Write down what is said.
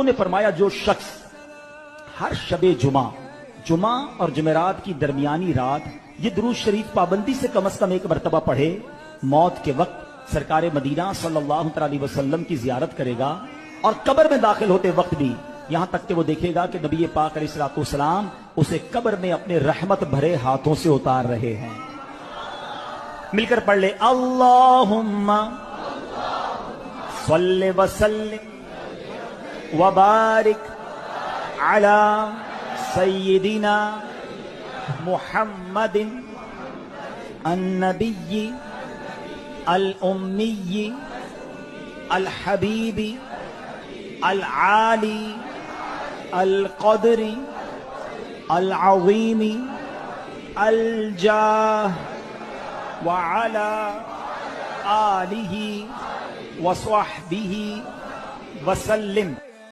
نے فرمایا جو شخص ہر شب جمعہ اور جمعرات کی درمیانی رات یہ درود شریف پابندی سے کم از کم ایک مرتبہ پڑھے، موت کے وقت سرکار مدینہ صلی اللہ علیہ وسلم کی زیارت کرے گا، اور قبر میں داخل ہوتے وقت بھی یہاں تک کہ وہ دیکھے گا کہ نبی پاک علیہ الصلوۃ والسلام اسے قبر میں اپنے رحمت بھرے ہاتھوں سے اتار رہے ہیں۔ مل کر پڑھ لے، اللہم صلی وسلم وبارک علی سیدنا محمد النبی الامی الحبیب العالی القدر العظیم الجاہ وعلی آلہ وصحبہ وسلم۔